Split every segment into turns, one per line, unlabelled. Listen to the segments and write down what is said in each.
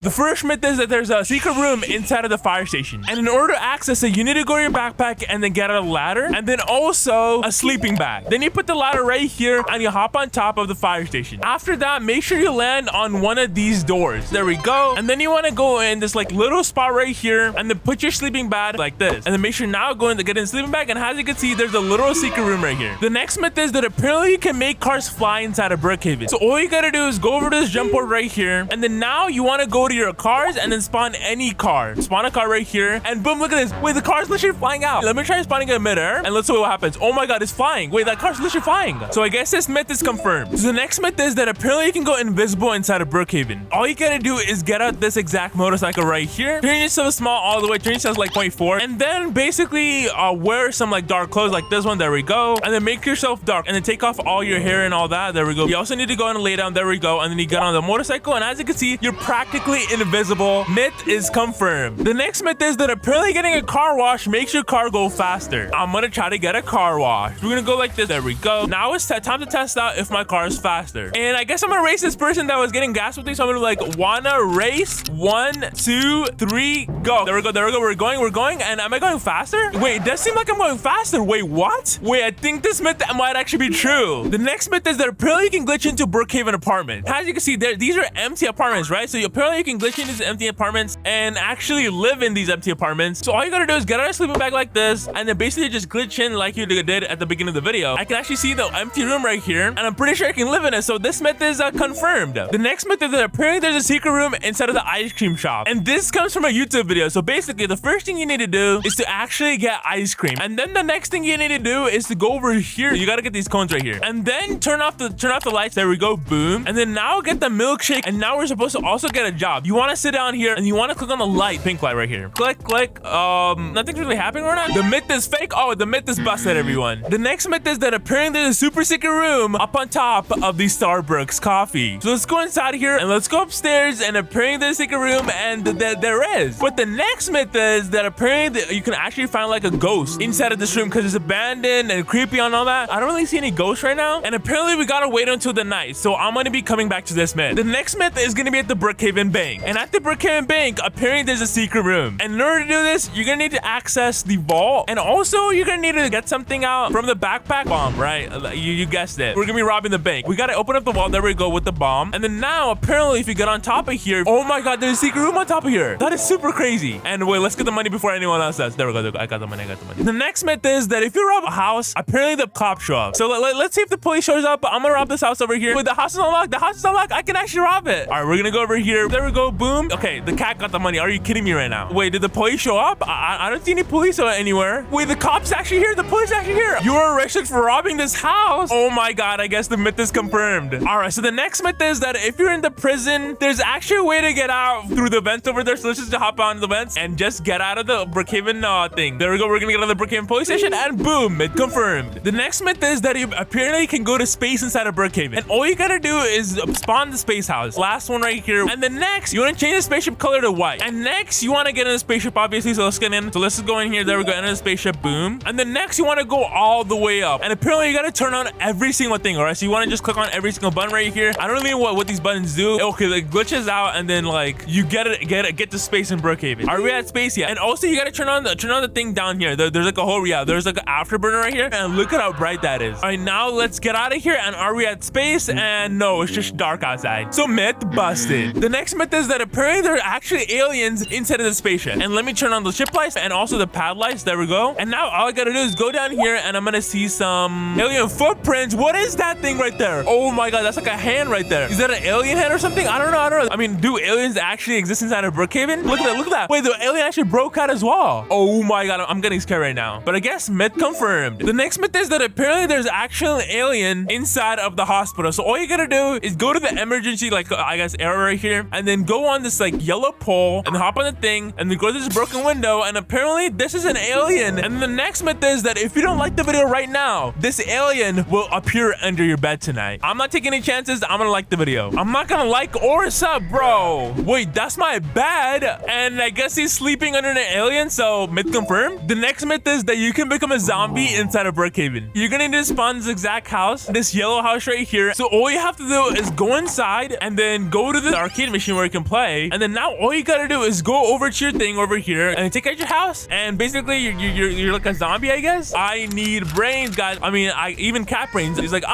The first myth is that there's a secret room inside of the fire station. And in order to access it, you need to go to your backpack and then get out a ladder and then also a sleeping bag. Then you put the ladder right here and you hop on top of the fire station. After that, make sure you land on one of these doors. There we go. And then you want to go in this like little spot right here and then put your sleeping bag like this. And then make sure now go in to get in the sleeping bag. And as you can see, there's a little secret room right here. The next myth is that apparently you can make cars fly inside of Brookhaven. So all you gotta do is go over to this jump board right here. And then now you want to go to your cars and then spawn any car. Spawn a car right here. And boom, look at this. Wait, the car's literally flying out. Let me try spawning it in midair and let's see what happens. Oh my god, it's flying. Wait, that car's literally flying. So I guess this myth is confirmed. So the next myth is that apparently you can go invisible inside of Brookhaven. All you gotta do is get out this exact motorcycle right here. Turn yourself small all the way. Turn yourself like 0.4. And then basically wear some like dark clothes like this one. There we go. And then make yourself dark. And then take off all your hair and all that. There we go. You also need to go and lay down. There we go. And then you get on the motorcycle. And as you can see, you're practically invisible. Myth is confirmed. The next myth is that apparently getting a car wash makes your car go faster. I'm gonna try to get a car wash. We're gonna go like this. There we go. Now it's time to test out if my car is faster. And I guess I'm gonna race this person that was getting gas with me. So I'm gonna like wanna race. 1, 2, 3, go. There we go. There we go. We're going. And am I going faster? Wait, it does seem like I'm going faster. Wait, what? Wait, I think this myth might actually be true. The next myth is that apparently you can glitch into Brookhaven apartments. As you can see, these are empty apartments, right? So apparently you can glitch into these empty apartments and actually live in these empty apartments. So all you gotta do is get out a sleeping bag like this and then basically just glitch in like you did at the beginning of the video. I can actually see the empty room right here and I'm pretty sure I can live in it. So this myth is confirmed. The next myth is that apparently there's a secret room inside of the ice cream shop. And this comes from a YouTube video. So basically the first thing you need to do is to actually get ice cream. And then the next thing you need to do is to go over here. You gotta get these cones right here. And then turn off the lights. There we go. Boom. And then now get the milkshake. And now we're supposed to also get a job. You want to sit down here and you want to click on the light, pink light right here. Click. Nothing's really happening right now. The myth is fake. Oh, the myth is busted, everyone. The next myth is that apparently there's a super secret room up on top of the Starbucks coffee. So let's go inside here and let's go upstairs and apparently there's a secret room and there is. But the next myth is that apparently you can actually find like a ghost inside of this room because it's abandoned and creepy and all that. I don't really see any ghosts right now. And apparently we gotta wait until the night. So I'm gonna be coming back to this myth. The next myth is gonna be at the Brookhaven Bank. And at the Brookhaven Bank, apparently there's a secret room. And in order to do this, you're gonna need to access the vault. And also you're gonna need to get something out from the backpack bomb, right? You guessed it. We're gonna be robbing the bank. We gotta open up the vault. There we go with the bomb. And then now apparently if you get on top of here, oh my god, there's a secret room on top of here. That is super crazy. And wait, let's get the money before anyone else does. There we go. I got the money. The next myth is that if you rob a house, apparently the cops show up. So let's see if the police shows up. I'm gonna rob this house over here. Wait, the house is unlocked. The house is unlocked. I can actually rob it. All right, we're gonna go over here. There we go. Boom. Okay, the cat got the money. Are you kidding me right now? Wait, did the police show up? I don't see any police anywhere. Wait, the cops actually here. The police actually here. You were arrested for robbing this house. Oh my god, I guess the myth is confirmed. All right, so the next myth is that if you're in the prison, there's actually a way to get out through the vents over there. So let's just hop on the vents and just get out of the Brookhaven thing. There we go. We're gonna get on the Brookhaven police station and boom, it confirmed. The next myth is that you apparently can go to space inside of Brookhaven. And all you gotta do is spawn the space house. Last one right here. And then next, you wanna change the spaceship color to white. And next, you wanna get in the spaceship, obviously. So let's get in. So let's just go in here. There we go. Enter the spaceship. Boom. And then next, you wanna go all the way up. And apparently, you gotta turn on every single thing. All right. So you wanna just click on every single button right here. I don't really know what these buttons do. Okay, like glitches out, and then like you get to space in Brookhaven. Are we at space yet? And also, you gotta turn on the thing down here. There's like a whole there's like an afterburner right here, and look at how bright that is. All right, now let's get out of here. And are we at space? And no, it's just dark outside. So myth busted. The next myth is that apparently there are actually aliens inside of the spaceship. And let me turn on the ship lights and also the pad lights. There we go. And now all I gotta do is go down here, and I'm gonna see some alien footprints. What is that thing right there? Oh my god, that's like a hand right there. Is that an alien hand or something? I don't know. I mean, do aliens actually exist inside of Brookhaven? Look at that. Wait, the alien actually broke out as well. Oh my god, I'm getting scared right now. But I guess myth confirmed. The next myth is that apparently there's actually an alien inside of the hospital. So all you gotta do is go to the emergency, like I guess area right here, and then go on this like yellow pole and hop on the thing and then go to this broken window, and apparently this is an alien. And the next myth is that if you don't like the video right now, this alien will appear under your bed tonight. I'm not taking any chances. I'm gonna like the video. I'm not gonna like or sub, bro. Wait, that's my bed, and I guess he's sleeping under an alien. So myth confirmed. The next myth is that you can become a zombie inside of Brookhaven. You're gonna need to spawn this exact house, this yellow house right here. So all you have to do is go inside and then go to the arcade machine where we can play. And then now all you gotta do is go over to your thing over here and take out your house. And basically you're like a zombie, I guess. I need brains, guys. I mean, even cat brains. He's like,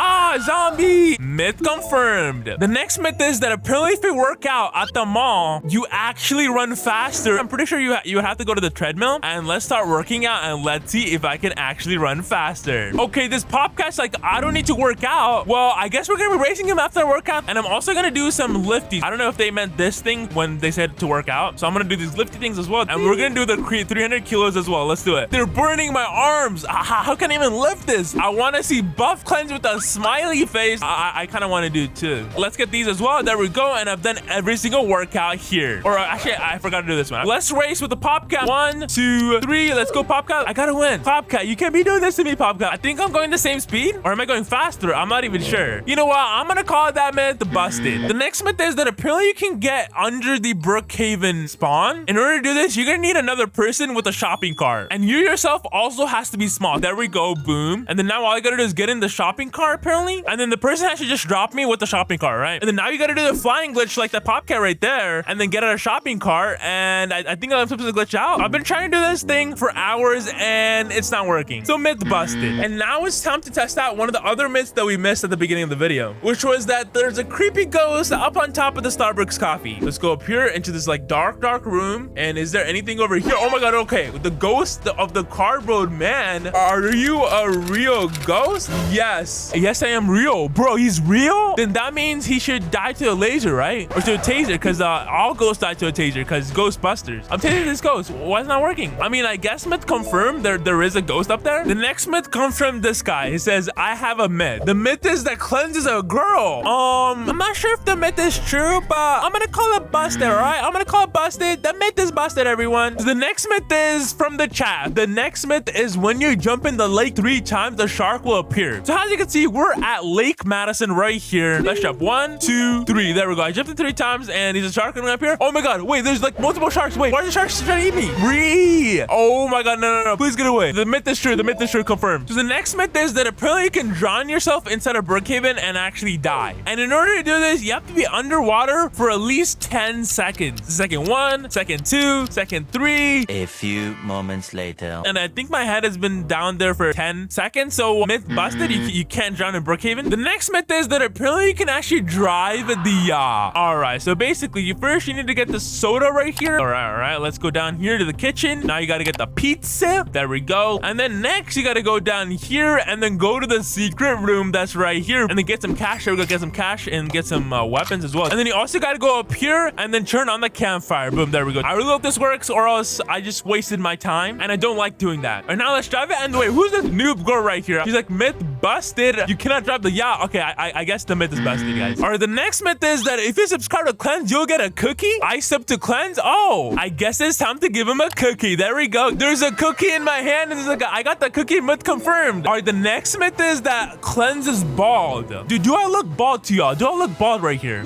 zombie. Myth confirmed. The next myth is that apparently if you work out at the mall, you actually run faster. I'm pretty sure you would have to go to the treadmill, and let's start working out and let's see if I can actually run faster. Okay, this Popcat's like, I don't need to work out. Well, I guess we're gonna be racing him after I work out, and I'm also gonna do some lifties. I don't know if they meant this thing when they said to work out, so I'm gonna do these lifty things as well, and we're gonna do the 300 kilos as well. Let's do it. They're burning my arms. How can I even lift this? I want to see Buff Cleanse with a smiley face. I kind of want to do it too. Let's get these as well. There we go, and I've done every single workout here. Or actually, I forgot to do this one. Let's race with the Popcat. 1, 2, 3. Let's go, Popcat. I gotta win. Popcat, you can't be doing this to me, Popcat. I think I'm going the same speed, or am I going faster? I'm not even sure. You know what? I'm gonna call that myth busted. The next myth is that apparently you can get under the Brookhaven spawn. In order to do this, you're gonna need another person with a shopping cart, and you yourself also has to be small. There we go, boom. And then now all I gotta do is get in the shopping cart apparently, and then the person has to just drop me with the shopping cart, right? And then now you gotta do the flying glitch like the Popcat right there, and then get out a shopping cart, and I think I'm supposed to glitch out. I've been trying to do this thing for hours and it's not working. So myth busted. And now it's time to test out one of the other myths that we missed at the beginning of the video, which was that there's a creepy ghost up on top of the Starbucks coffee. Let's go up here into this like dark room, and is there anything over here? Oh my god, okay. The ghost of the cardboard man. Are you a real ghost? Yes. Yes, I am real. Bro, he's real? Then that means he should die to a laser, right? Or to a taser, because all ghosts die to a taser, because Ghostbusters. I'm tasing this ghost. Why is it not working? I mean, I guess myth confirmed there is a ghost up there. The next myth comes from this guy. He says, I have a myth. The myth is that Cleanse is a girl. I'm not sure if the myth is true, but I'm gonna call it busted, all right? I'm gonna call it busted. The myth is busted, everyone. So the next myth is from the chat. The next myth is when you jump in the lake 3 times, the shark will appear. So as you can see, we're at Lake Madison right here. Let's jump. 1, 2, 3. There we go. I jumped in 3 times, and is a shark gonna appear? Oh my god. Wait, there's like multiple sharks. Wait, why are the sharks trying to eat me? Free. Oh my god. No. Please get away. The myth is true. The myth is true. Confirmed. So the next myth is that apparently you can drown yourself inside of Brookhaven and actually die. And in order to do this, you have to be underwater for at least 10 seconds. Second 1, second 2, second 3.
A few moments later.
And I think my head has been down there for 10 seconds. So myth busted. You can't drown in Brookhaven. The next myth is that apparently you can actually drive the yacht. All right. So basically, you need to get the soda right here. All right. Let's go down here to the kitchen. Now you got to get the pizza. There we go. And then next, you got to go down here and then go to the secret room that's right here and then get some cash. There we go. Get some cash and get some weapons as well. And then you also got to go up here and then turn on the campfire. Boom. There we go. I really hope this works, or else I just wasted my time, and I don't like doing that. All right, now let's drive it. And wait, who's this noob girl right here? She's like, myth busted. You cannot drive the yacht. Okay, I guess the myth is busted, guys. All right, the next myth is that if you subscribe to Cleanse, you'll get a cookie. I sub to Cleanse. Oh, I guess it's time to give him a cookie. There we go. There's a cookie in my hand, and like, I got the cookie. Myth confirmed. All right, the next myth is that Cleanse is bald. Dude, do I look bald to y'all? Do I look bald right here?